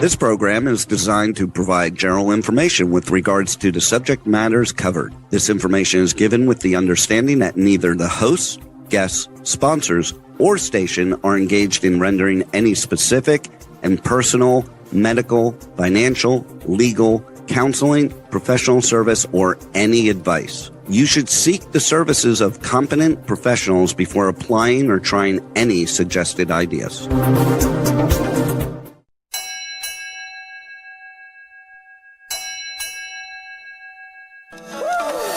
This program is designed to provide general information with regards to the subject matters covered. This information is given with the understanding that neither the hosts, guests, sponsors, or station are engaged in rendering any specific and personal, medical, financial, legal, counseling, professional service, or any advice. You should seek the services of competent professionals before applying or trying any suggested ideas.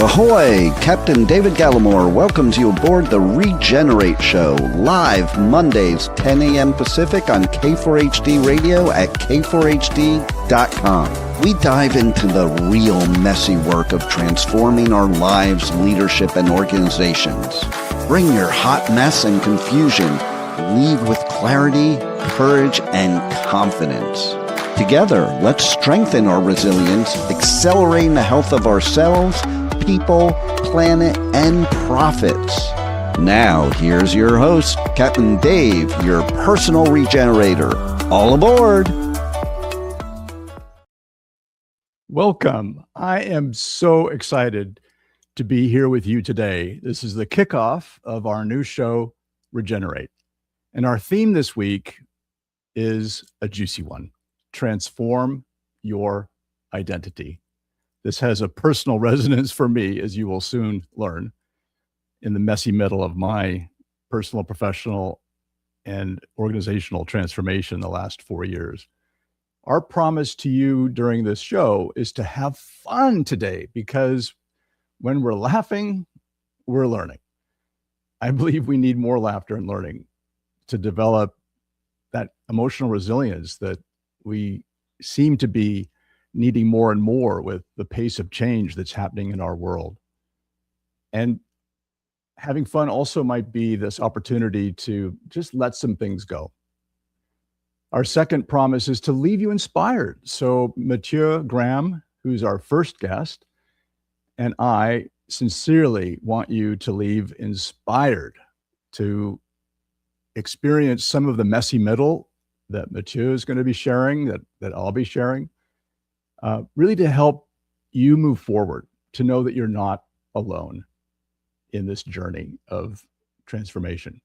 Ahoy! Captain David Gallimore welcomes you aboard the Regenerate Show, live Mondays, 10 a.m. Pacific on K4HD Radio at k4hd.com. We dive into the real messy work of transforming our lives, leadership, and organizations. Bring your hot mess and confusion. Leave with clarity, courage, and confidence. Together, let's strengthen our resilience, accelerating the health of ourselves, people, planet, and profits. Now, here's your host, Captain Dave, your personal regenerator. All aboard! Welcome. I am so excited to be here with you today. This is the kickoff of our new show, Regenerate. And our theme this week is a juicy one: transform your identity. This has a personal resonance for me, as you will soon learn, in the messy middle of my personal, professional, and organizational transformation the last 4 years. Our promise to you during this show is to have fun today, because when we're laughing, we're learning. I believe we need more laughter and learning to develop that emotional resilience that we seem to be needing more and more with the pace of change that's happening in our world. And having fun also might be this opportunity to just let some things go. Our second promise is to leave you inspired. So Mathieu Graham, who's our first guest, and I sincerely want you to leave inspired to experience some of the messy middle that Mathieu is going to be sharing, that I'll be sharing, really to help you move forward, to know that you're not alone in this journey of transformation.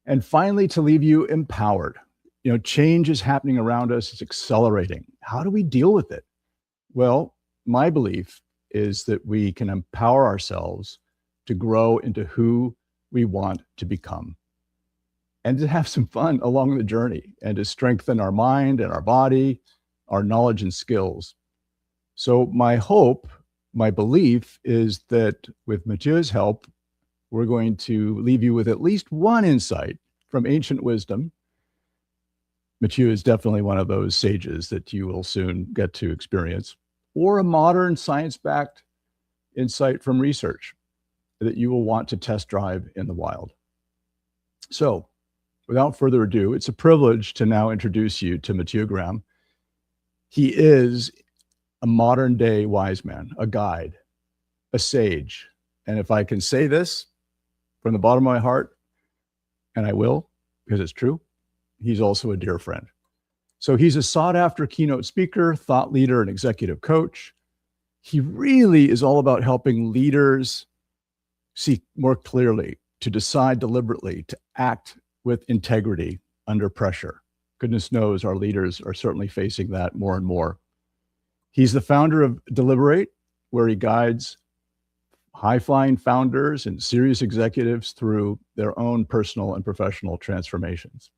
And finally, to leave you empowered. You know, change is happening around us. It's accelerating. How do we deal with it? Well, my belief is that we can empower ourselves to grow into who we want to become, and to have some fun along the journey, and to strengthen our mind and our body, our knowledge and skills. So my hope, my belief is that with Mathieu's help, we're going to leave you with at least one insight from ancient wisdom. Mathieu is definitely one of those sages that you will soon get to experience, or a modern science-backed insight from research that you will want to test drive in the wild. So without further ado, it's a privilege to now introduce you to Mathieu Graham. He is a modern day wise man, a guide, a sage. And if I can say this from the bottom of my heart, and I will, because it's true, he's also a dear friend. So he's a sought after keynote speaker, thought leader, and executive coach. He really is all about helping leaders see more clearly, to decide deliberately, to act with integrity under pressure. Goodness knows our leaders are certainly facing that more and more. He's the founder of Deliberate, where he guides high-flying founders and serious executives through their own personal and professional transformations.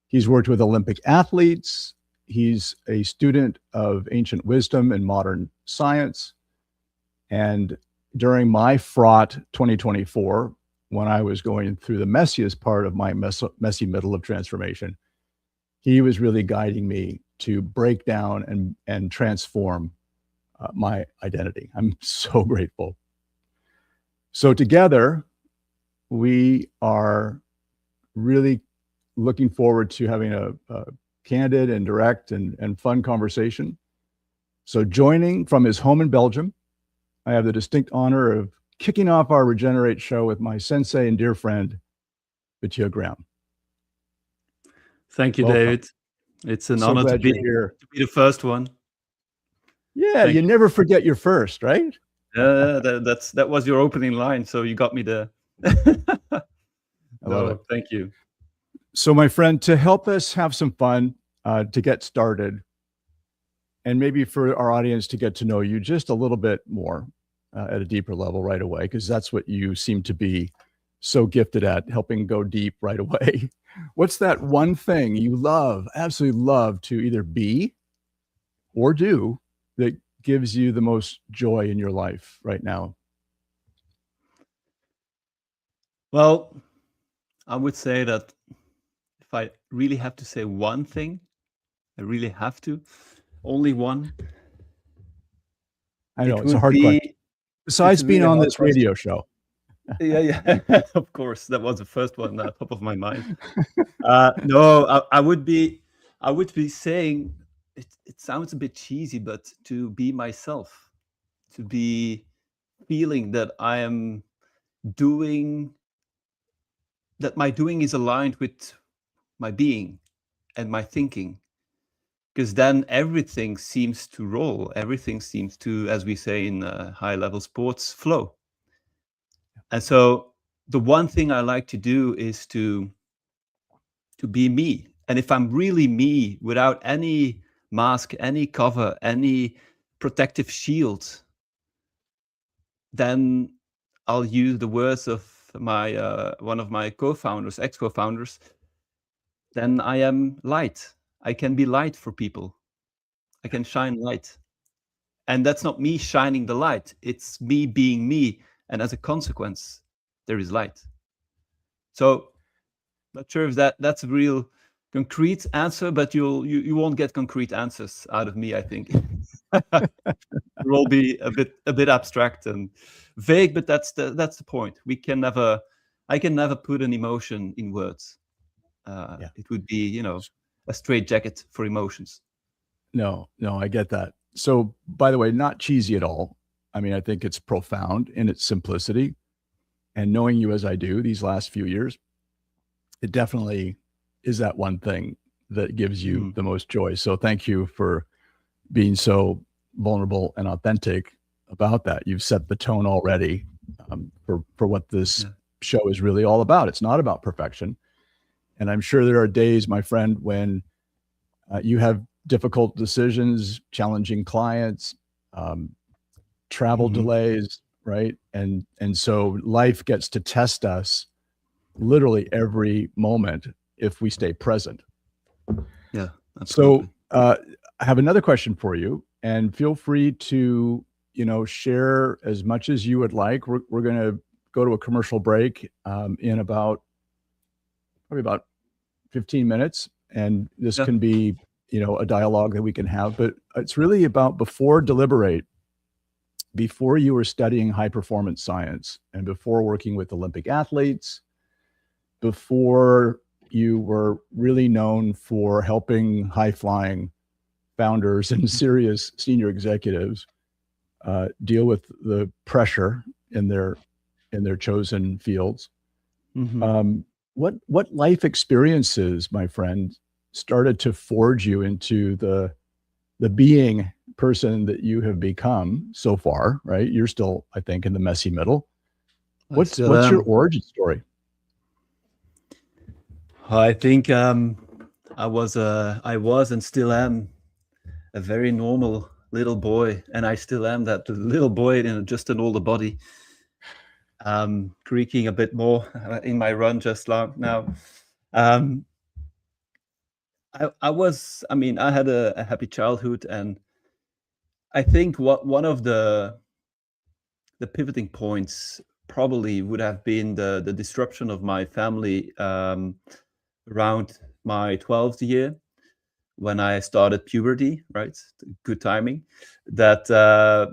He's worked with Olympic athletes. He's a student of ancient wisdom and modern science. And during my fraught 2024, when I was going through the messiest part of my messy middle of transformation, he was really guiding me to break down and transform my identity. I'm so grateful. So together, we are really looking forward to having a candid and direct and fun conversation. So joining from his home in Belgium, I have the distinct honor of kicking off our Regenerate show with my sensei and dear friend, Mathieu Graham. Thank you, Welcome. David. It's an So honor glad you're here. to be the first one. Yeah, Thank you you. never forget your first, right? That was your opening line, so you got me there. I love it. Thank you. So, my friend, to help us have some fun, to get started, and maybe for our audience to get to know you just a little bit more at a deeper level right away, because that's what you seem to be so gifted at, helping go deep right away. What's that one thing you love, absolutely love to either be or do that gives you the most joy in your life right now? Well, I would say that if I really have to say one thing, I really have to, only one. I know It it's a would hard question. be. It's Besides a being really on hard this question. radio show. Yeah, of course. That was the first one top of my mind. No, I would be saying it sounds a bit cheesy, but to be myself, to be feeling that I am doing, that my doing is aligned with my being and my thinking. Because then everything seems to roll. Everything seems to, as we say in high level sports, flow. And so the one thing I like to do is to be me. And if I'm really me without any mask, any cover, any protective shield, then I'll use the words of my one of my co-founders, ex-co-founders. Then I am light. I can be light for people. I can shine light. And that's not me shining the light. It's me being me. And as a consequence, there is light. So not sure if that's a real concrete answer, but you won't get concrete answers out of me, I think. It will be a bit abstract and vague, but that's the point. I can never put an emotion in words. Yeah. It would be, a straitjacket for emotions. No, I get that. So, by the way, not cheesy at all. I mean, I think it's profound in its simplicity. And knowing you as I do these last few years, it definitely is that one thing that gives you the most joy. So, thank you for being so vulnerable and authentic about that. You've set the tone already for what this show is really all about. It's not about perfection. And I'm sure there are days, my friend, when you have difficult decisions, challenging clients, travel delays, right? And so life gets to test us literally every moment if we stay present. Yeah, absolutely. So I have another question for you, and feel free to share as much as you would like. We're going to go to a commercial break in probably about 15 minutes, and this can be a dialogue that we can have, but it's really about before you were studying high performance science and before working with Olympic athletes, before you were really known for helping high flying founders and serious senior executives deal with the pressure in their chosen fields. What life experiences, my friend, started to forge you into the being person that you have become so far, right? You're still, I think, in the messy middle. What's your origin story? I think I was and still am a very normal little boy, and I still am that little boy in just an older body. Creaking a bit more in my run just now. I had a happy childhood, and I think one of the pivoting points probably would have been the disruption of my family around my 12th year, when I started puberty, right? Good timing. That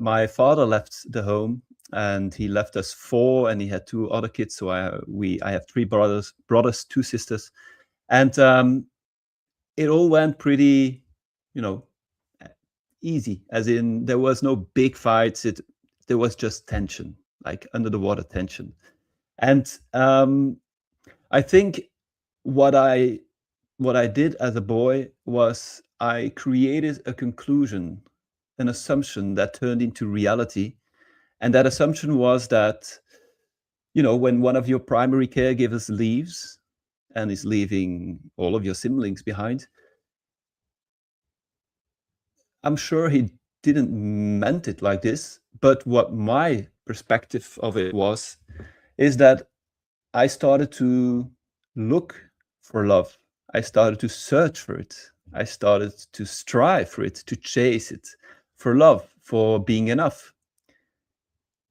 my father left the home, and he left us 4, and he had 2 other kids. So I have 3 brothers, 2 sisters, and it all went pretty, easy. As in, there was no big fights. There was just tension, like under the water tension, and I think what what I did as a boy was I created a conclusion, an assumption that turned into reality. And that assumption was that, when one of your primary caregivers leaves and is leaving all of your siblings behind, I'm sure he didn't meant it like this, but what my perspective of it was, is that I started to look for love. I started to search for it. I started to strive for it, to chase it, for love, for being enough.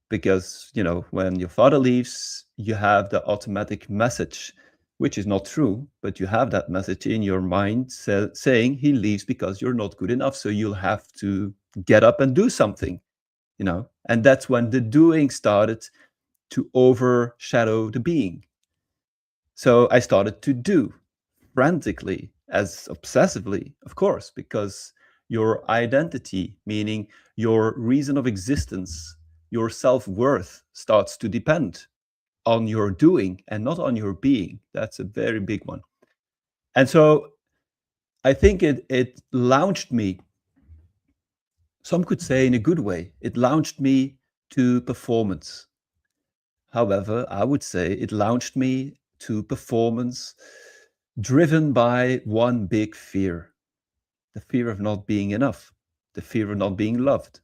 Because, when your father leaves, you have the automatic message, which is not true, but you have that message in your mind saying he leaves because you're not good enough. So you'll have to get up and do something, and that's when the doing started to overshadow the being. So I started to do frantically, as obsessively, of course, because your identity, meaning your reason of existence, your self-worth, starts to depend on your doing and not on your being. That's a very big one. And so I think it launched me, some could say in a good way, it launched me to performance. However, I would say it launched me to performance driven by one big fear: the fear of not being enough, the fear of not being loved.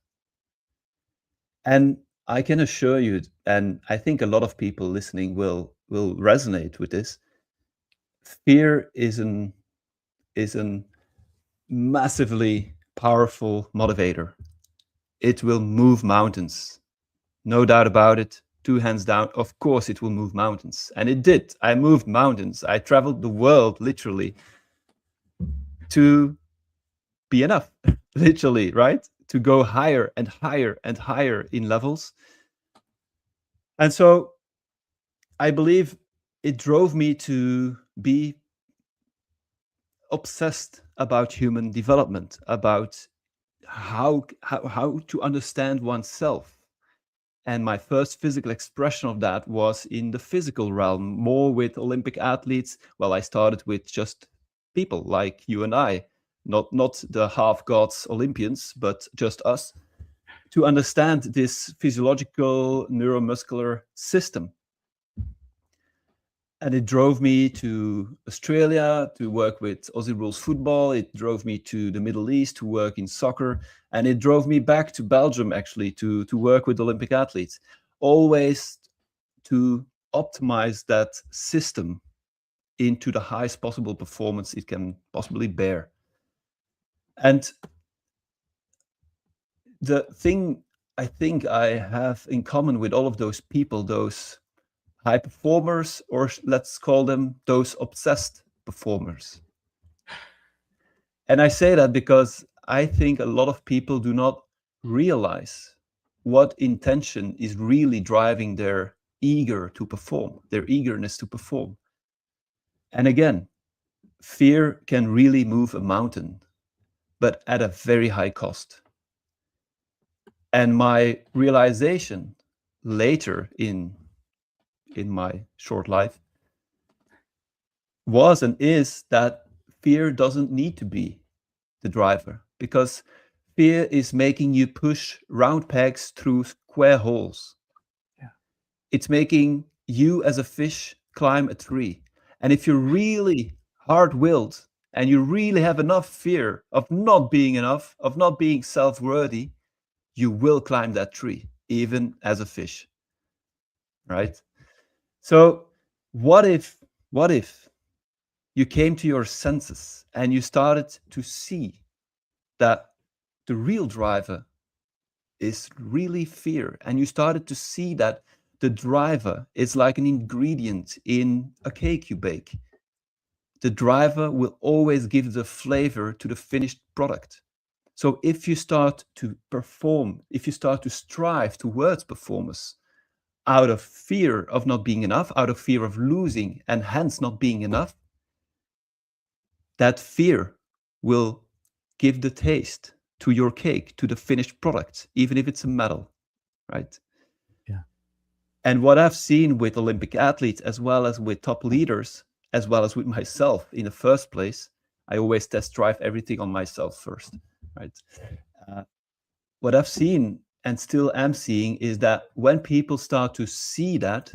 And I can assure you, and I think a lot of people listening will resonate with this, fear is an massively powerful motivator. It will move mountains. No doubt about it. 2 hands down. Of course, it will move mountains. And it did. I moved mountains. I traveled the world, literally, to be enough, literally, right? To go higher and higher and higher in levels. And so I believe it drove me to be obsessed about human development, about how to understand oneself. And my first physical expression of that was in the physical realm, more with Olympic athletes. Well, I started with just people like you and I, not the half gods Olympians, but just us, to understand this physiological neuromuscular system. And it drove me to Australia to work with Aussie Rules football. It drove me to the Middle East to work in soccer. And it drove me back to Belgium, actually, to work with Olympic athletes, always to optimize that system into the highest possible performance it can possibly bear. And the thing I think I have in common with all of those people, those high performers, or let's call them those obsessed performers. And I say that because I think a lot of people do not realize what intention is really driving their eagerness to perform. And again, fear can really move a mountain, but at a very high cost. And my realization later in my short life was and is that fear doesn't need to be the driver, because fear is making you push round pegs through square holes. Yeah. It's making you as a fish climb a tree. And if you're really hard-willed and you really have enough fear of not being enough, of not being self-worthy, you will climb that tree, even as a fish, right? So what if you came to your senses and you started to see that the real driver is really fear, and you started to see that the driver is like an ingredient in a cake you bake. The driver will always give the flavor to the finished product. So if you start to perform, if you start to strive towards performance out of fear of not being enough, out of fear of losing and hence not being enough, that fear will give the taste to your cake, to the finished product, even if it's a medal, right? Yeah. And what I've seen with Olympic athletes as well as with top leaders, as well as with myself in the first place. I always test drive everything on myself first, right? What I've seen and still am seeing is that when people start to see that,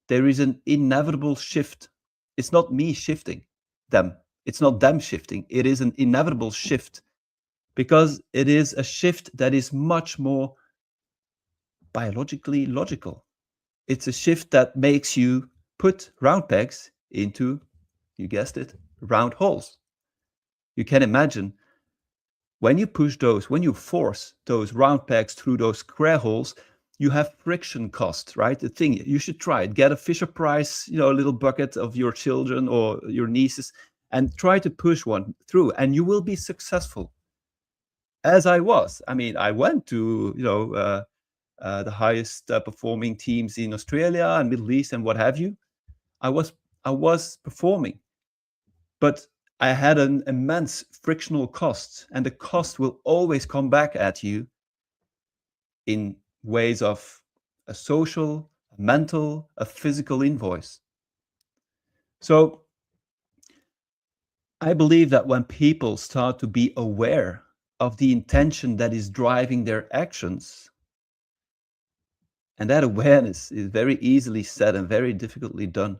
there is an inevitable shift. It's not me shifting them. It's not them shifting. It is an inevitable shift, because it is a shift that is much more biologically logical. It's a shift that makes you put round pegs into, you guessed it, round holes. You can imagine when you push those, when you force those round pegs through those square holes, you have friction cost, right? The thing, you should try it. Get a Fisher Price, a little bucket of your children or your nieces, and try to push one through, and you will be successful. As I was. I mean, I went to, the highest performing teams in Australia and Middle East and what have you. I was performing, but I had an immense frictional cost, and the cost will always come back at you in ways of a social, a mental, a physical invoice. So I believe that when people start to be aware of the intention that is driving their actions, and that awareness is very easily said and very difficultly done.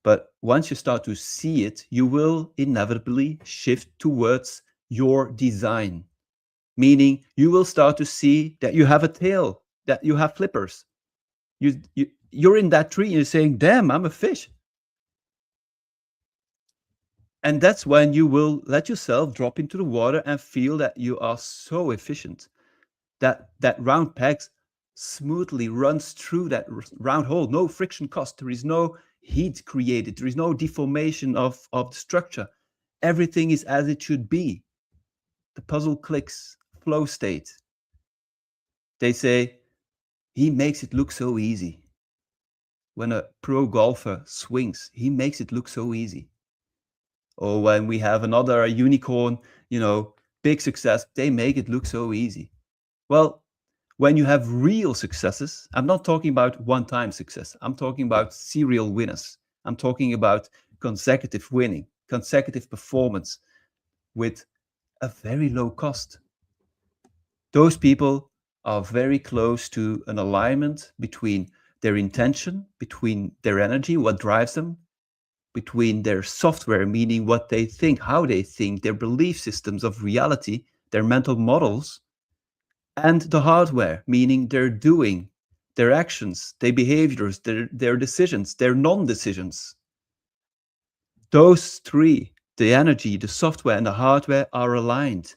But once you start to see it, you will inevitably shift towards your design. Meaning you will start to see that you have a tail, that you have flippers. You're in that tree and you're saying, damn, I'm a fish. And that's when you will let yourself drop into the water and feel that you are so efficient, that round peg smoothly runs through that round hole. No friction cost. There is no heat created. There is no deformation of the structure. Everything is as it should be. The puzzle clicks, flow state. They say, he makes it look so easy. When a pro golfer swings, he makes it look so easy. Or when we have another unicorn, big success, they make it look so easy. Well, when you have real successes, I'm not talking about one-time success. I'm talking about serial winners. I'm talking about consecutive winning, consecutive performance with a very low cost. Those people are very close to an alignment between their intention, between their energy, what drives them, between their software, meaning what they think, how they think, their belief systems of reality, their mental models, and the hardware, meaning their doing, their actions, their behaviors, their decisions, their non-decisions. Those three, the energy, the software, and the hardware, are aligned.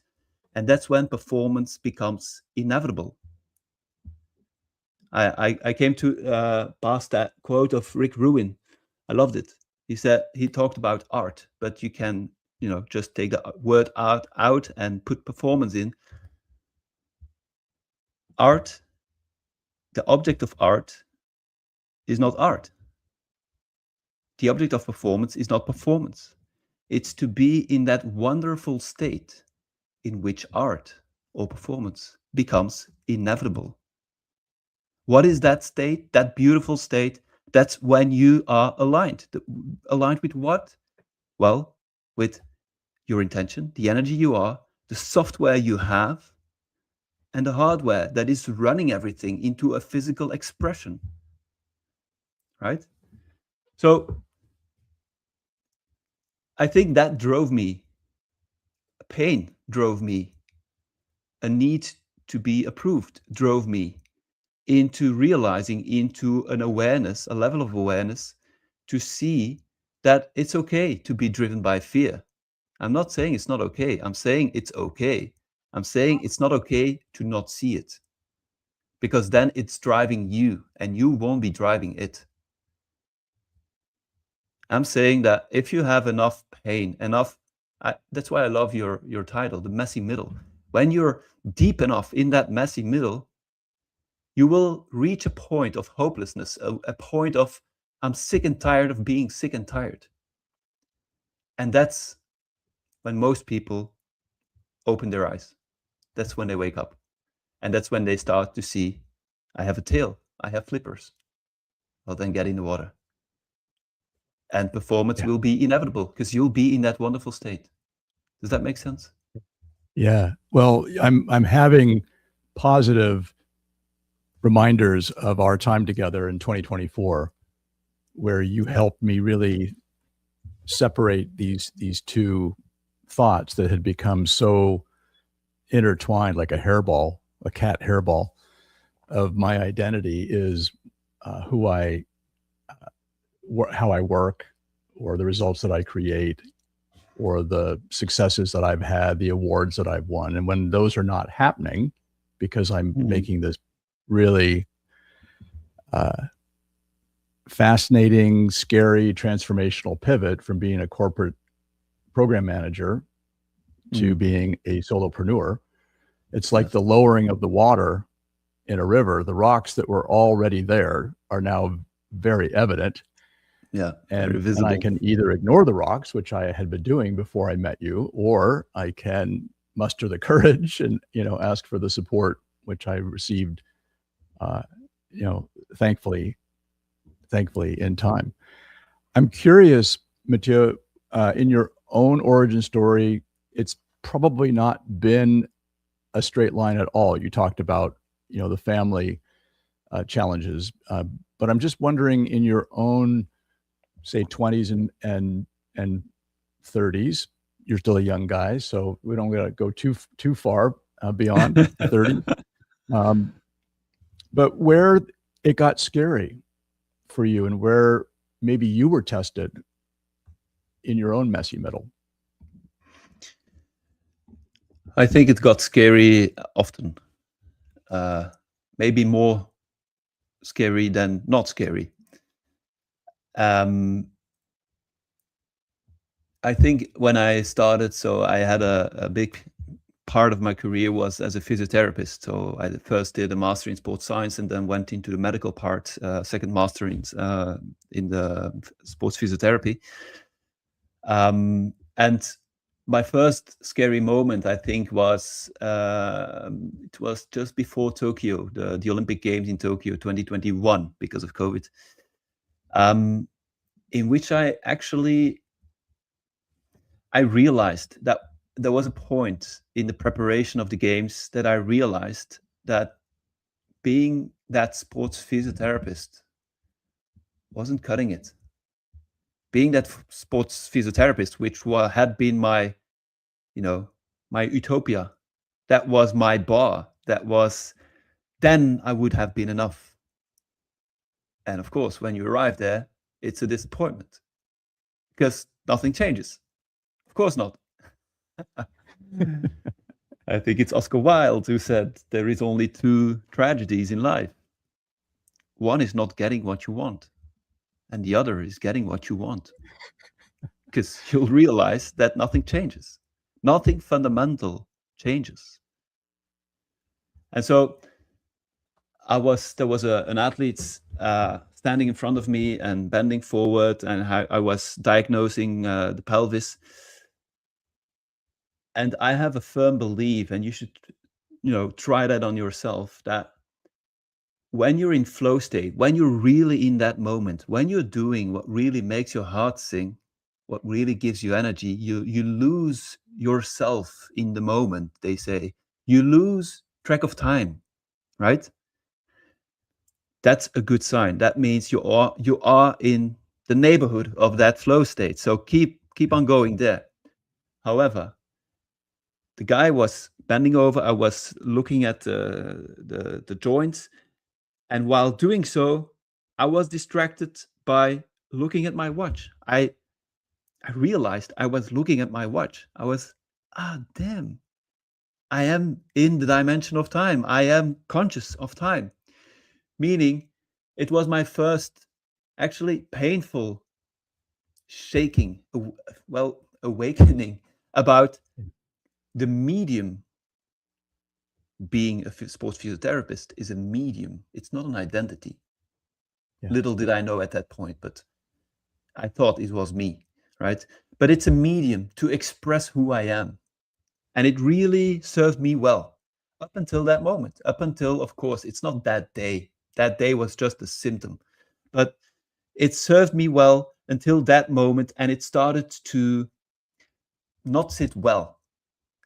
And that's when performance becomes inevitable. I came to past that quote of Rick Rubin. I loved it. He talked about art, but you can, just take the word art out and put performance in. Art, the object of art, is not art. The object of performance is not performance. It's to be in that wonderful state in which art or performance becomes inevitable. What is that state, that beautiful state? That's when you are aligned. Aligned with what? Well, with your intention, the energy you are, the software you have, and the hardware that is running everything into a physical expression, right? So I think that drove me, pain drove me, a need to be approved drove me into realizing, into an awareness, a level of awareness, to see that it's okay to be driven by fear. I'm not saying it's not okay. I'm saying it's okay. I'm saying it's not okay to not see it, because then it's driving you and you won't be driving it. I'm saying that if you have enough pain, that's why I love your title, The Messy Middle. When you're deep enough in that messy middle, you will reach a point of hopelessness, a point of, I'm sick and tired of being sick and tired. And that's when most people open their eyes. That's when they wake up. And that's when they start to see, I have a tail, I have flippers. Well, then get in the water. and performance Yeah. will be inevitable because you'll be in that wonderful state. Does that make sense? Yeah. Well, I'm having positive reminders of our time together in 2024, where you helped me really separate these two thoughts that had become so intertwined, like a hairball, a cat hairball, of my identity is who I, how I work, or the results that I create, or the successes that I've had, the awards that I've won. And when those are not happening, because I'm making this really fascinating, scary, transformational pivot from being a corporate program manager to being a solopreneur, it's like the lowering of the water in a river. The rocks that were already there are now very evident. Yeah, and, very visible. and I can either ignore the rocks, which I had been doing before I met you, or I can muster the courage and ask for the support, which I received, thankfully in time. I'm curious, Mathieu, in your own origin story, it's probably not been a straight line at all. You talked about the family challenges, but I'm just wondering, in your own, say, 20s and 30s, you're still a young guy, so we don't gotta go too far beyond 30. But where it got scary for you, and where maybe you were tested in your own messy middle. I think it got scary often. Maybe more scary than not scary. I think when I started, so I had a big part of my career was as a physiotherapist. So I first did a master in sports science and then went into the medical part, second master in the sports physiotherapy. And my first scary moment, I think, was it was just before Tokyo, the Olympic Games in Tokyo 2021, because of COVID, in which I realized that there was a point in the preparation of the games that I realized that being that sports physiotherapist wasn't cutting it. Being that sports physiotherapist, which had been my, my utopia, that was my bar, then I would have been enough. And of course, when you arrive there, it's a disappointment because nothing changes. Of course not. I think it's Oscar Wilde who said there is only two tragedies in life. One is not getting what you want, and the other is getting what you want. Because you'll realize that nothing changes. Nothing fundamental changes. And so there was an athlete standing in front of me and bending forward, and I was diagnosing the pelvis. And I have a firm belief, and you should, try that on yourself, that when you're in flow state, when you're really in that moment, when you're doing what really makes your heart sing, what really gives you energy, you lose yourself in the moment, they say. You lose track of time, right? That's a good sign. That means you are in the neighborhood of that flow state. So keep on going there. However, the guy was bending over. I was looking at the joints, and while doing so, I was distracted by looking at my watch. I realized I was looking at my watch. I was, damn, I am in the dimension of time. I am conscious of time. Meaning, it was my first actually painful awakening about the medium. Being a sports physiotherapist is a medium. It's not an identity. Yeah. Little did I know at that point, but I thought it was me, right? But it's a medium to express who I am. And it really served me well up until that moment. Up until, of course, it's not that day. That day was just a symptom. But it served me well until that moment, and it started to not sit well.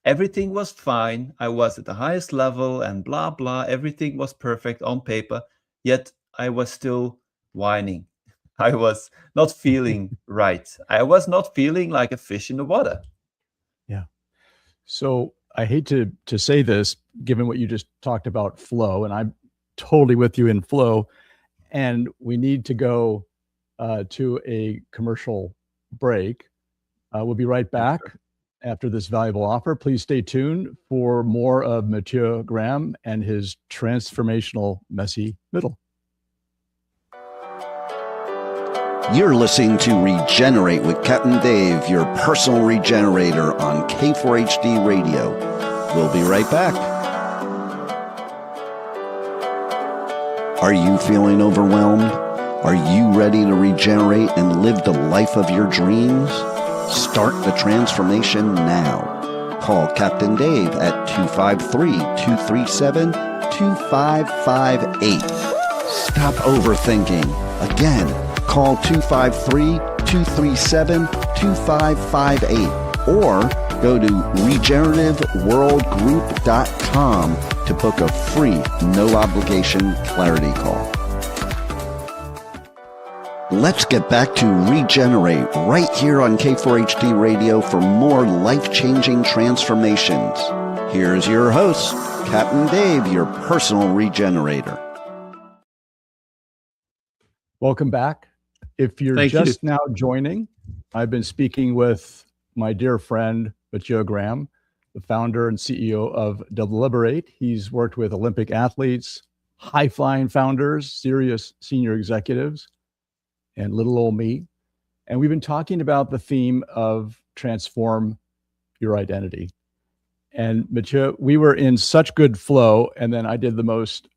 Everything was fine. I was at the highest level and blah, blah. Everything was perfect on paper, yet I was still whining. I was not feeling right. I was not feeling like a fish in the water. Yeah. So I hate to say this, given what you just talked about flow, and I'm totally with you in flow. And we need to go to a commercial break. We'll be right back after this valuable offer. Please stay tuned for more of Mathieu Graham and his transformational messy middle. You're listening to Regenerate with Captain Dave, your personal regenerator on K4HD Radio. We'll be right back. Are you feeling overwhelmed? Are you ready to regenerate and live the life of your dreams? Start the transformation now. Call Captain Dave at 253-237-2558. Stop overthinking. Again, call 253-237-2558 or go to regenerativeworldgroup.com to book a free, no-obligation clarity call. Let's get back to Regenerate right here on K4HD Radio for more life-changing transformations. Here's your host, Captain Dave, your personal regenerator. Welcome back. If you're Thank just you. now joining, I've been speaking with my dear friend, Mathieu Graham, the founder and CEO of Deliberate. He's worked with Olympic athletes, high-flying founders, serious senior executives, and little old me. And we've been talking about the theme of transform your identity. And Mathieu, we were in such good flow, and then I did the most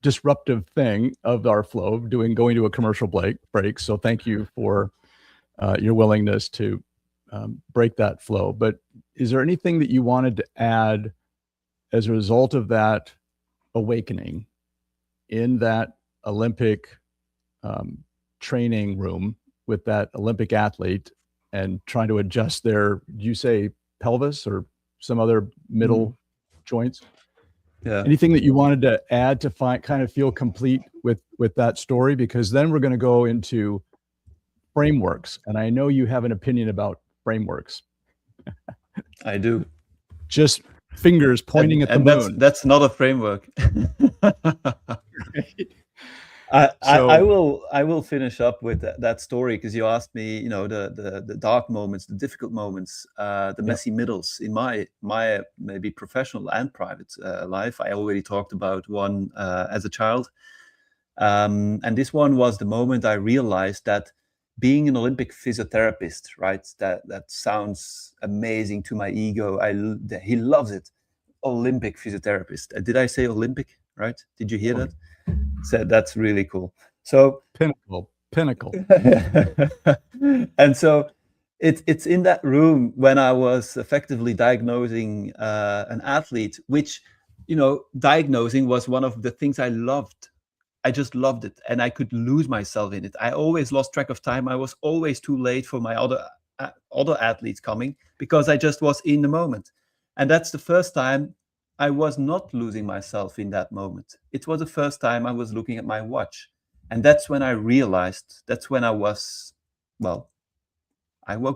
disruptive thing of our flow, going to a commercial break. So thank you for your willingness to break that flow. But is there anything that you wanted to add as a result of that awakening in that Olympic training room with that Olympic athlete and trying to adjust their, you say pelvis or some other middle joints? Yeah. Anything that you wanted to add to kind of feel complete with that story? Because then we're going to go into frameworks. And I know you have an opinion about frameworks. I do. Just fingers pointing at the moon. That's not a framework. Right. I will finish up with that story because you asked me, the dark moments, the difficult moments, the messy middles in my maybe professional and private life. I already talked about one as a child, and this one was the moment I realized that being an Olympic physiotherapist, right? That sounds amazing to my ego. He loves it. Olympic physiotherapist. Did I say Olympic? Right? Did you hear that? So that's really cool. So pinnacle. And so it's in that room when I was effectively diagnosing an athlete, which, diagnosing was one of the things I loved. I just loved it, and I could lose myself in it. I always lost track of time. I was always too late for my other athletes coming because I just was in the moment. And that's the first time I was not losing myself in that moment. It was the first time I was looking at my watch. And that's when I realized, that's when I woke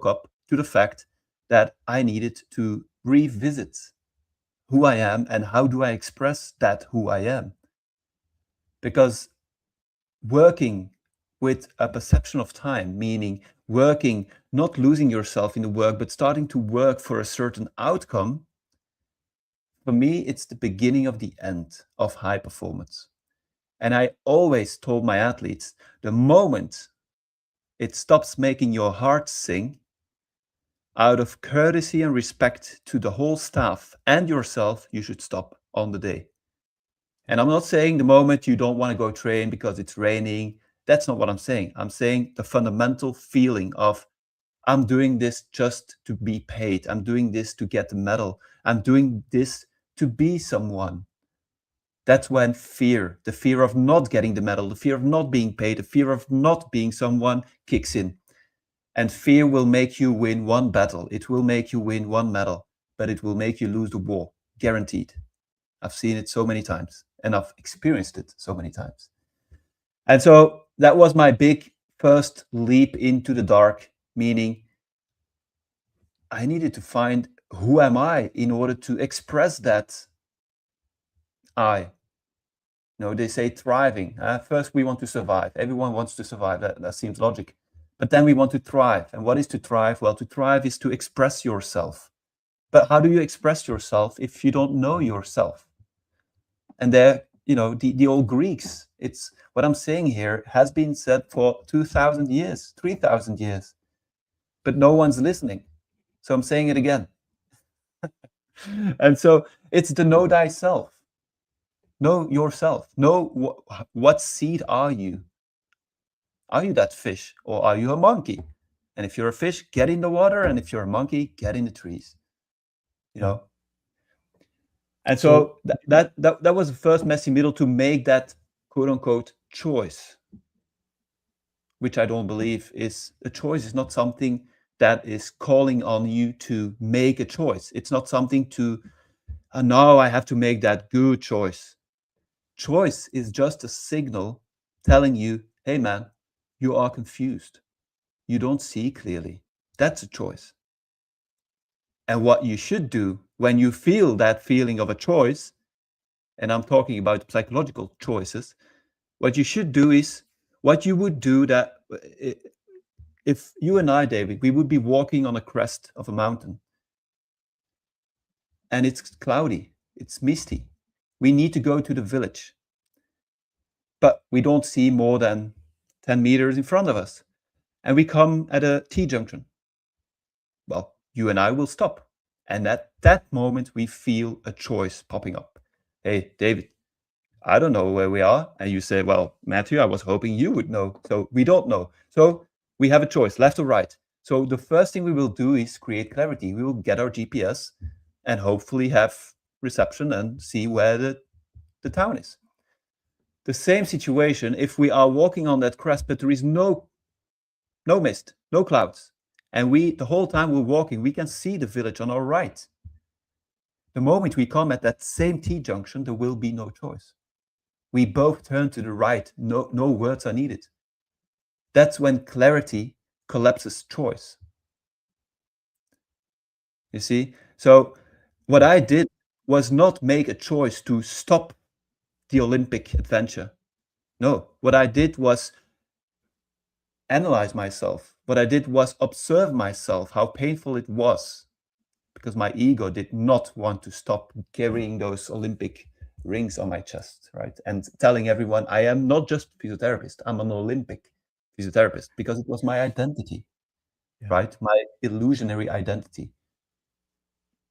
up to the fact that I needed to revisit who I am and how do I express that who I am. Because working with a perception of time, meaning working, not losing yourself in the work, but starting to work for a certain outcome, for me, it's the beginning of the end of high performance. And I always told my athletes, the moment it stops making your heart sing, out of courtesy and respect to the whole staff and yourself, you should stop on the day. And I'm not saying the moment you don't want to go train because it's raining. That's not what I'm saying. I'm saying the fundamental feeling of, I'm doing this just to be paid. I'm doing this to get the medal. I'm doing this to be someone. That's when fear, the fear of not getting the medal, the fear of not being paid, the fear of not being someone kicks in. And fear will make you win one battle. It will make you win one medal, but it will make you lose the war, guaranteed. I've seen it so many times, and I've experienced it so many times. And so that was my big first leap into the dark, meaning I needed to find who am I in order to express that I. They say thriving. First, we want to survive. Everyone wants to survive. That seems logic. But then we want to thrive. And what is to thrive? Well, to thrive is to express yourself. But how do you express yourself if you don't know yourself? And there, the old Greeks, it's what I'm saying here has been said for 2,000 years, 3,000 years, but no one's listening. So I'm saying it again. And so it's the know thyself. Know yourself. Know what seed are you? Are you that fish or are you a monkey? And if you're a fish, get in the water. And if you're a monkey, get in the trees. And so that was the first messy middle to make that quote unquote choice, which I don't believe is a choice. Is not something that is calling on you to make a choice. It's not something to, now I have to make that good choice. Choice is just a signal telling you, hey man, you are confused. You don't see clearly. That's a choice. And what you should do when you feel that feeling of a choice, and I'm talking about psychological choices, what you should do is what you would do that if you and I, David, we would be walking on a crest of a mountain and it's cloudy, it's misty. We need to go to the village, but we don't see more than 10 meters in front of us. And we come at a T-junction. Well, you and I will stop. And at that moment, we feel a choice popping up. Hey, David, I don't know where we are. And you say, well, Matthew, I was hoping you would know. So we don't know. So we have a choice, left or right. So the first thing we will do is create clarity. We will get our GPS and hopefully have reception and see where the town is. The same situation if we are walking on that crest, but there is no mist, no clouds. And the whole time we're walking, we can see the village on our right. The moment we come at that same T-junction, there will be no choice. We both turn to the right. No words are needed. That's when clarity collapses choice. You see? So what I did was not make a choice to stop the Olympic adventure. No, what I did was analyze myself. What I did was observe myself, how painful it was, because my ego did not want to stop carrying those Olympic rings on my chest, right? And telling everyone, I am not just a physiotherapist, I'm an Olympic physiotherapist, because it was my identity, right? My illusionary identity.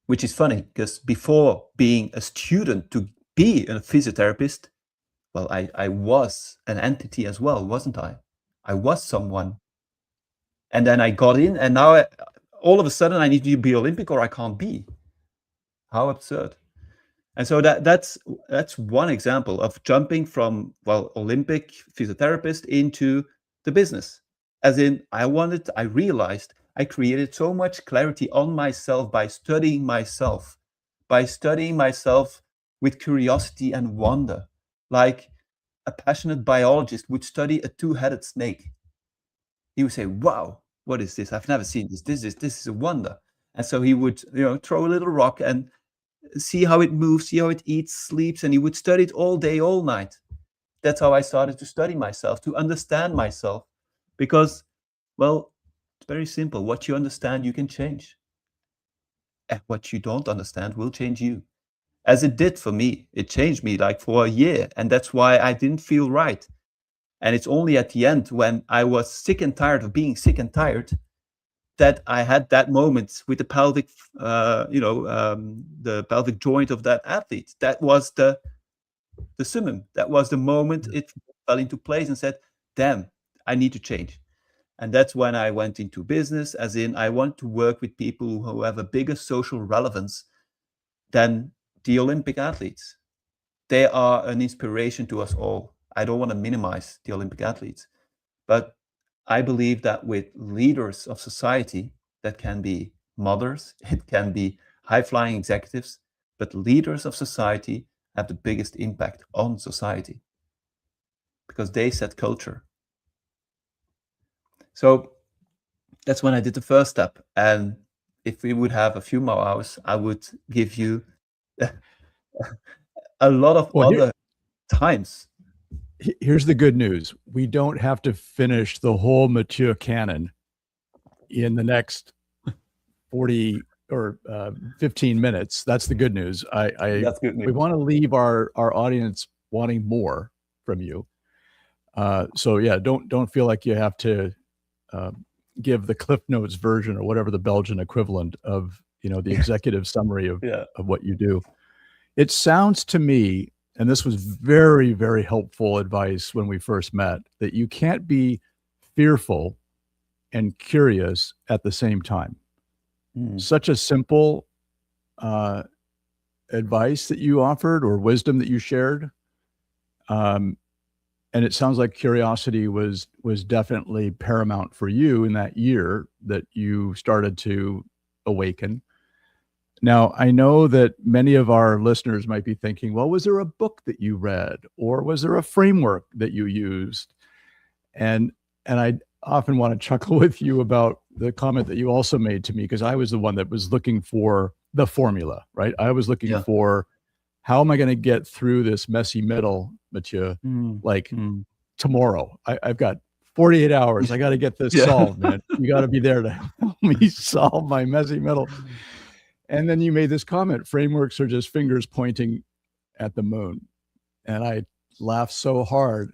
Which is funny, because before being a student to be a physiotherapist, well, I was an entity as well, wasn't I? I was someone. And then I got in, and now all of a sudden I need to be Olympic or I can't be. How absurd. And so that's one example of jumping from, well, Olympic physiotherapist into the business. As in, I realized I created so much clarity on myself by studying myself with curiosity and wonder, like a passionate biologist would study a two-headed snake. He would say, wow, what is this? I've never seen this. This is a wonder. And so he would, throw a little rock and see how it moves, see how it eats, sleeps, and he would study it all day, all night. That's how I started to study myself, to understand myself. Because, well, it's very simple. What you understand, you can change. And what you don't understand will change you. As it did for me. It changed me like for a year. And that's why I didn't feel right. And it's only at the end when I was sick and tired of being sick and tired that I had that moment with the pelvic, the pelvic joint of that athlete. That was the summum. That was the moment it fell into place and said, damn, I need to change. And that's when I went into business, as in I want to work with people who have a bigger social relevance than the Olympic athletes. they are an inspiration to us all. I don't want to minimize the Olympic athletes, but I believe that with leaders of society, that can be mothers, it can be high-flying executives, but leaders of society have the biggest impact on society because they set culture. So that's when I did the first step. And if we would have a few more hours, I would give you a lot of Well, other times. here's the good news. We don't have to finish the whole Mathieu canon in the next 40 or 15 minutes. That's the good news. That's good We news. want to leave our audience wanting more from you. So yeah, don't feel like you have to give the Cliff Notes version or whatever the Belgian equivalent of, the executive summary of what you do. It sounds to me, and this was very, very helpful advice when we first met, that you can't be fearful and curious at the same time. Such a simple advice that you offered or wisdom that you shared. And it sounds like curiosity was definitely paramount for you in that year that you started to awaken. Now, I know that many of our listeners might be thinking, well, was there a book that you read or was there a framework that you used? And I often want to chuckle with you about the comment that you also made to me, because I was the one that was looking for the formula, right? I was looking for, how am I going to get through this messy middle, Mathieu, tomorrow? I've got 48 hours. I got to get this solved, man. You got to be there to help me solve my messy middle. And then you made this comment, frameworks are just fingers pointing at the moon. And I laughed so hard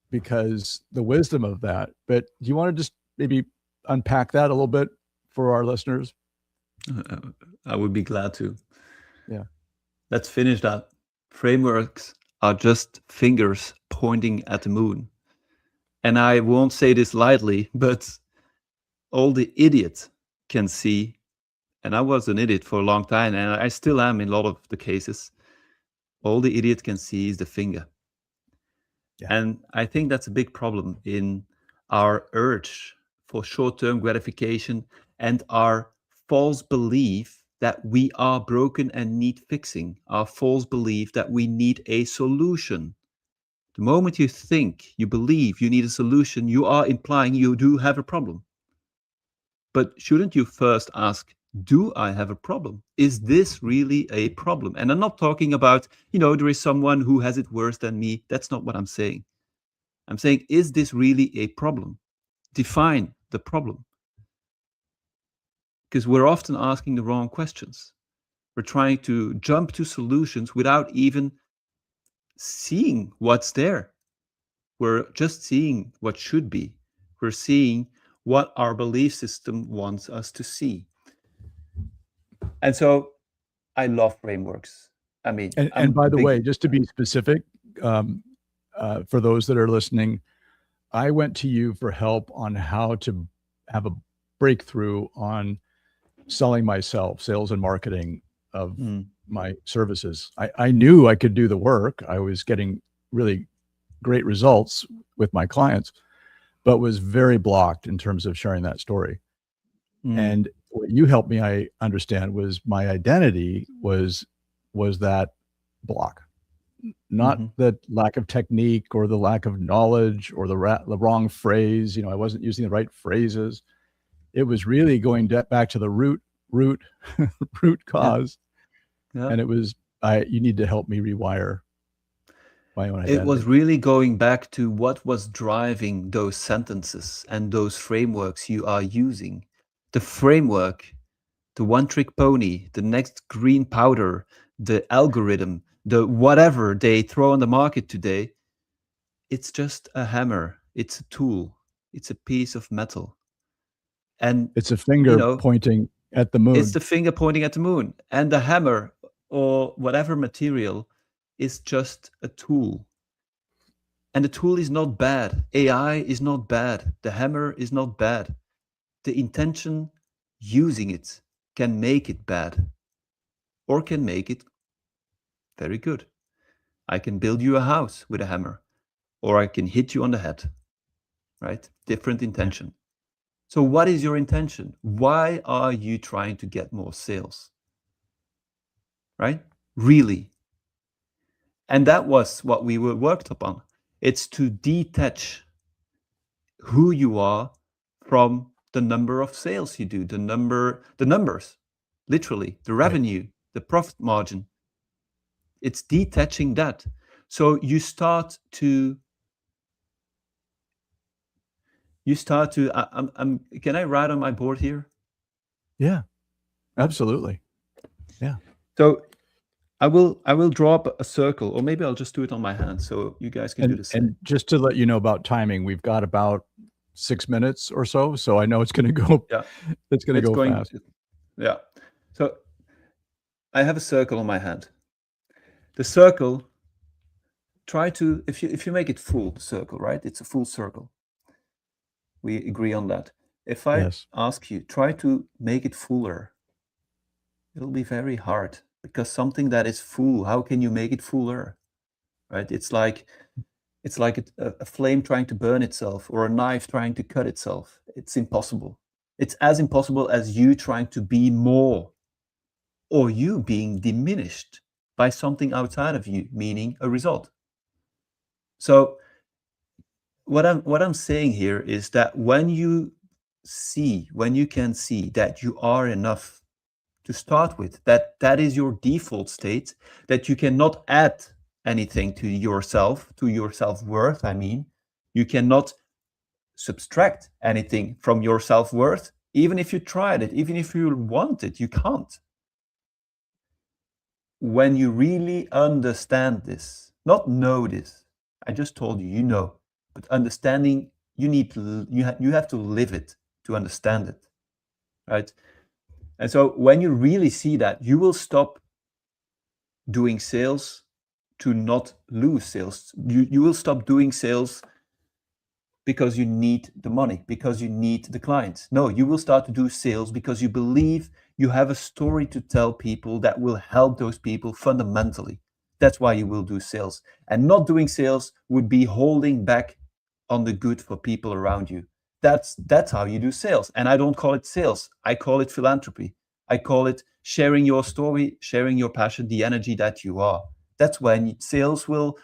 because the wisdom of that. But do you want to just maybe unpack that a little bit for our listeners? I would be glad to. Yeah. Let's finish that. Frameworks are just fingers pointing at the moon. And I won't say this lightly, but all the idiots can see, and I was an idiot for a long time, and I still am in a lot of the cases, all the idiot can see is the finger. And I think that's a big problem in our urge for short-term gratification and our false belief that we are broken and need fixing, our false belief that we need a solution. The moment you think, you believe you need a solution, you are implying you do have a problem. But shouldn't you first ask, do I have a problem? Is this really a problem? And I'm not talking about, there is someone who has it worse than me. That's not what I'm saying. I'm saying, is this really a problem? Define the problem. Because we're often asking the wrong questions. We're trying to jump to solutions without even seeing what's there. We're just seeing what should be. We're seeing what our belief system wants us to see. And so I love frameworks. I mean, and by the way, just to be specific, for those that are listening, I went to you for help on how to have a breakthrough on selling myself, sales and marketing of my services. I knew I could do the work. I was getting really great results with my clients, but was very blocked in terms of sharing that story. And what you helped me, I understand, was my identity was that block, not the lack of technique or the lack of knowledge or the wrong phrase. I wasn't using the right phrases. It was really going back to the root cause. And it was, you need to help me rewire my own identity. It was really going back to what was driving those sentences and those frameworks you are using. The framework, the one-trick pony, the next green powder, the algorithm, the whatever they throw on the market today, it's just a hammer. It's a tool. It's a piece of metal. And it's a finger pointing at the moon. It's the finger pointing at the moon. And the hammer or whatever material is just a tool. And the tool is not bad. AI is not bad. The hammer is not bad. The intention using it can make it bad or can make it very good. I can build you a house with a hammer, or I can hit you on the head, right? Different intention. So what is your intention? Why are you trying to get more sales? Right? Really. And that was what we were worked upon. It's to detach who you are from the number of sales you do, the numbers, literally, the revenue, the profit margin. It's detaching that. So you start to can I write on my board here? Yeah, absolutely. Yeah. So I will draw up a circle, or maybe I'll just do it on my hand so you guys can do the same. And just to let you know about timing, we've got about 6 minutes or so. So I know it's going to go. Yeah. It's going to go fast. Yeah. So I have a circle on my hand. The circle, try to, if you make it full, the circle, right? It's a full circle. We agree on that. If I ask you, try to make it fuller, it'll be very hard, because something that is full, how can you make it fuller? Right? It's like a flame trying to burn itself, or a knife trying to cut itself. It's impossible. It's as impossible as you trying to be more, or you being diminished by something outside of you, meaning a result. So what I'm saying here is that when you can see that you are enough to start with, that is your default state, that you cannot add anything to your self-worth. I mean, you cannot subtract anything from your self-worth. Even if you tried it, even if you want it, you can't. When you really understand this, not know this, I just told you, you know, but understanding, you have to live it to understand it, right? And so when you really see that, you will stop doing sales to not lose sales. You will stop doing sales because you need the money, because you need the clients. No, you will start to do sales because you believe you have a story to tell people that will help those people fundamentally. That's why you will do sales. And not doing sales would be holding back on the good for people around you. That's how you do sales. And I don't call it sales. I call it philanthropy. I call it sharing your story, sharing your passion, the energy that you are. That's when sales will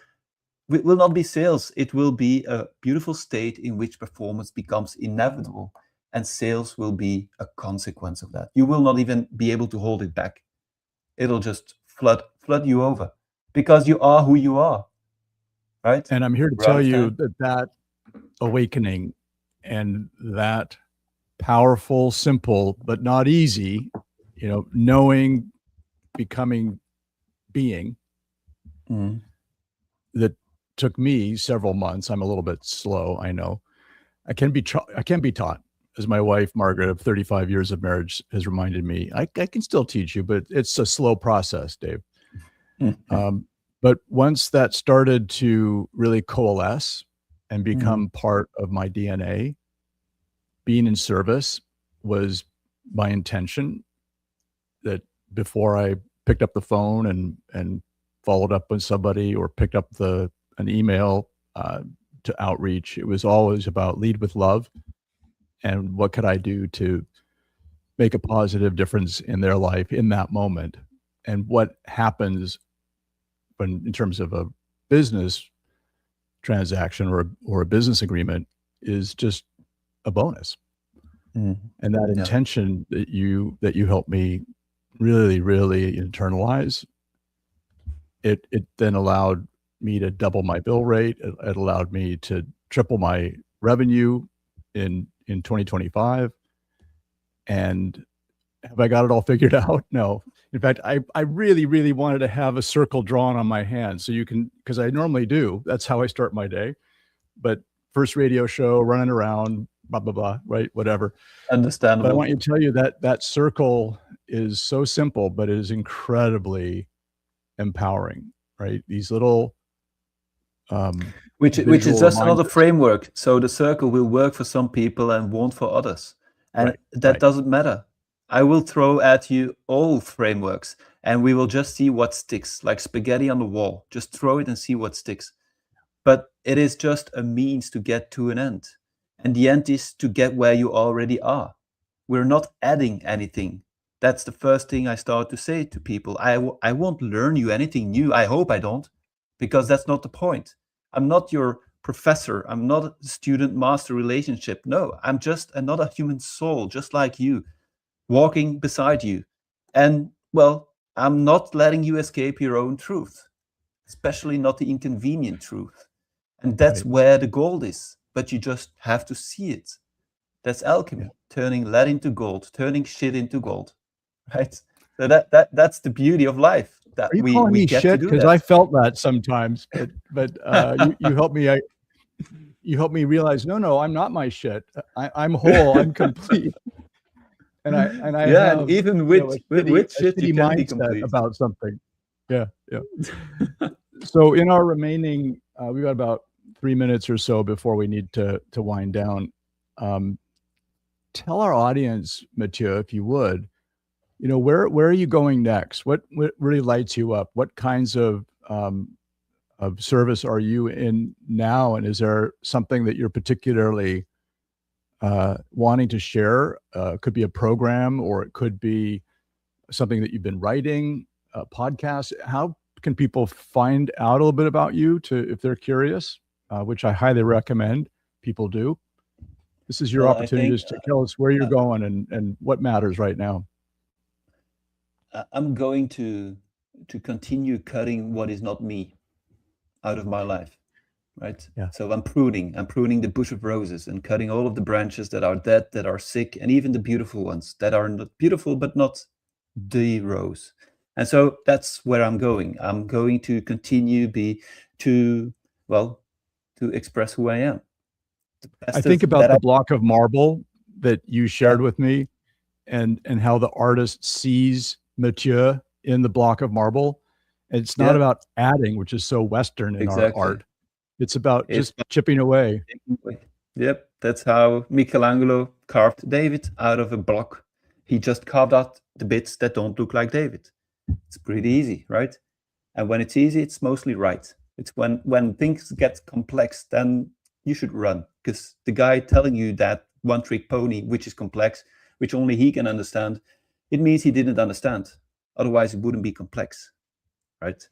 not be sales. It will be a beautiful state in which performance becomes inevitable, and sales will be a consequence of that. You will not even be able to hold it back. It'll just flood you over, because you are who you are, right? And I'm here to tell you that awakening and that powerful, simple, but not easy, knowing, becoming, being, that took me several months. I'm a little bit slow, I know. I can be taught, as my wife, Margaret, of 35 years of marriage, has reminded me. I can still teach you, but it's a slow process, Dave. But once that started to really coalesce and become part of my DNA, being in service was my intention. That before I picked up the phone and followed up with somebody, or picked up an email to outreach, it was always about lead with love, and what could I do to make a positive difference in their life in that moment. And what happens in terms of a business transaction or a business agreement is just a bonus. And that intention that you helped me really, really internalize, it then allowed me to double my bill rate. It allowed me to triple my revenue in 2025. And have I got it all figured out? No. In fact, I really, really wanted to have a circle drawn on my hand, so you can, because I normally do. That's how I start my day. But first radio show, running around, blah, blah, blah, right? Whatever. Understandable. But I want you to tell you that circle is so simple, but it is incredibly empowering, right? These little which is just another framework. So the circle will work for some people and won't for others. And that doesn't matter. I will throw at you all frameworks. and we will just see what sticks, like spaghetti on the wall. Just throw it and see what sticks. But it is just a means to get to an end. And the end is to get where you already are. We're not adding anything. That's the first thing I start to say to people. I won't learn you anything new. I hope I don't, because that's not the point. I'm not your professor. I'm not a student-master relationship. No, I'm just another human soul, just like you, walking beside you. And, well, I'm not letting you escape your own truth, especially not the inconvenient truth. And that's Right. where the gold is. But you just have to see it. That's alchemy, Yeah. turning lead into gold, turning shit into gold, right? So that's the beauty of life, that Are you we calling me get to shit? do Because that. I felt that sometimes, but you helped me. You helped me realize, no, I'm not my shit. I'm whole. I'm complete. And I Yeah, have and even a with shit, you shitty can be mindset complete. about something. Yeah. So in our remaining, we've got about 3 minutes or so before we need to wind down. Tell our audience, Mathieu, if you would, where are you going next? What really lights you up? What kinds of service are you in now? And is there something that you're particularly wanting to share? Could be a program, or it could be something that you've been writing, a podcast. How can people find out a little bit about you if they're curious, which I highly recommend people do? This is your Well, I opportunity think just to tell us where you're going and what matters right now. I'm going to continue cutting what is not me out of my life, right? Yeah. So I'm pruning the bush of roses and cutting all of the branches that are dead, that are sick, and even the beautiful ones that are not beautiful, but not the rose. And so that's where I'm going. I'm going to continue to express who I am. I think about the block of marble that you shared Yeah. with me, and how the artist sees Mathieu in the block of marble. It's not Yeah. about adding, which is so Western in our Exactly. art. It's about It's just chipping away. Yep, that's how Michelangelo carved David out of a block. He just carved out the bits that don't look like David. It's pretty easy, right? And when it's easy, it's mostly right. It's when things get complex, then you should run, because the guy telling you that one trick pony, which is complex, which only he can understand, it means he didn't understand. Otherwise, it wouldn't be complex, right?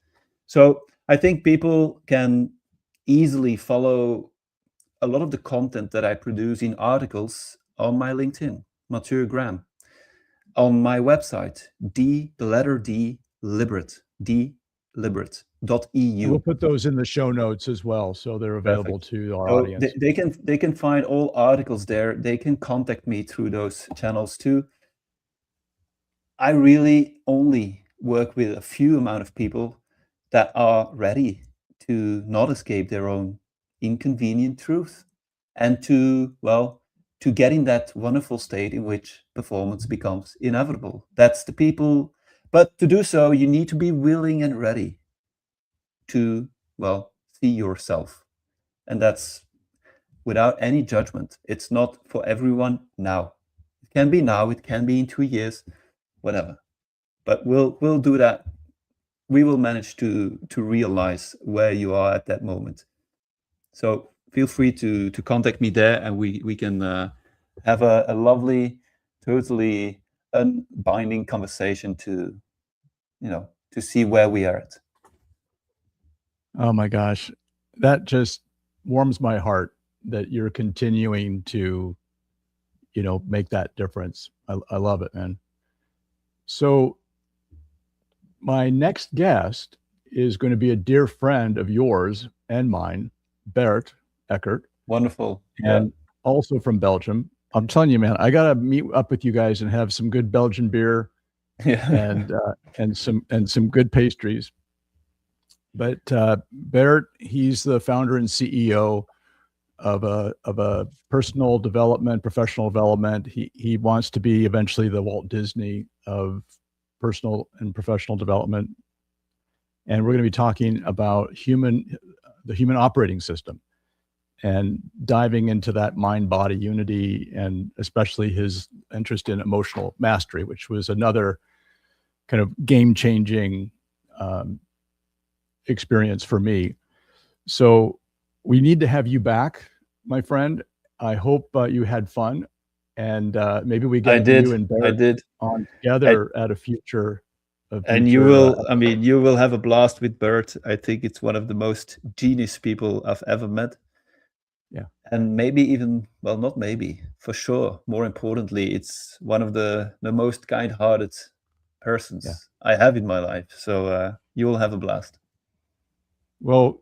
So I think people can easily follow a lot of the content that I produce in articles on my LinkedIn, Mathieu Graham, on my website, the letter D, Liberate, deliberate.eu. We'll put those in the show notes as well, so they're available to our So audience. they can find all articles there. They can contact me through those channels too. I really only work with a few amount of people that are ready to not escape their own inconvenient truth, and to get in that wonderful state in which performance becomes inevitable. That's the people. But to do so, you need to be willing and ready to, see yourself. And that's without any judgment. It's not for everyone now. It can be now, it can be in 2 years, whatever. But we'll do that. We will manage to realize where you are at that moment. So feel free to contact me there, and we can have a lovely, totally unbinding conversation to see where we are at. Oh my gosh, that just warms my heart that you're continuing to, make that difference. I love it, man. So my next guest is going to be a dear friend of yours and mine, Bert Eckert. Wonderful. And also from Belgium. I'm telling you, man, I got to meet up with you guys and have some good Belgian beer and some good pastries. But Bert, he's the founder and CEO of a personal development, professional development. He wants to be eventually the Walt Disney of personal and professional development. And we're going to be talking about the human operating system, and diving into that mind-body unity, and especially his interest in emotional mastery, which was another kind of game-changing experience for me. So we need to have you back, my friend. I hope you had fun, and maybe we get you and Bert on together at a future. And you will, you will have a blast with Bert. I think it's one of the most genius people I've ever met. Yeah. And maybe even, well, not maybe, for sure. More importantly, it's one of the most kind-hearted persons I have in my life. So you will have a blast. Well,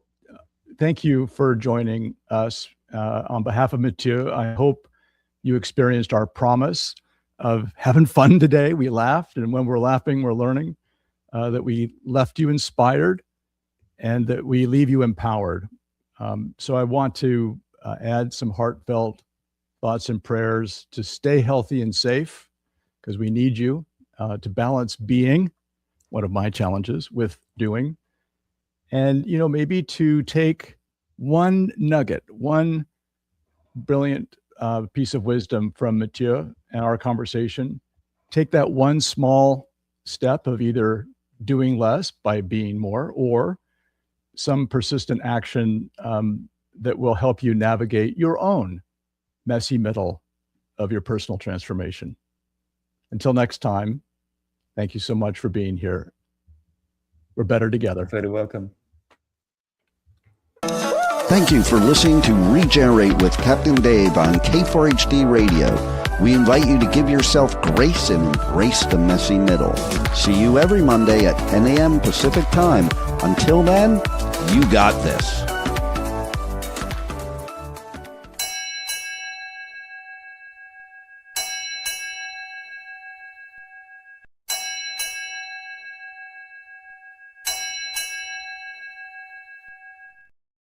thank you for joining us. On behalf of Mathieu, I hope you experienced our promise of having fun today. We laughed, and when we're laughing, we're learning. That we left you inspired, and that we leave you empowered. So I want to add some heartfelt thoughts and prayers to stay healthy and safe, because we need you to balance being, one of my challenges, with doing. And, maybe to take one nugget, one brilliant piece of wisdom from Mathieu and our conversation, take that one small step of either doing less by being more, or some persistent action that will help you navigate your own messy middle of your personal transformation. Until next time, thank you so much for being here. We're better together. Very welcome. Thank you for listening to Regenerate with Captain Dave on K4HD Radio. We invite you to give yourself grace and embrace the messy middle. See you every Monday at 10 a.m. Pacific Time. Until then, you got this.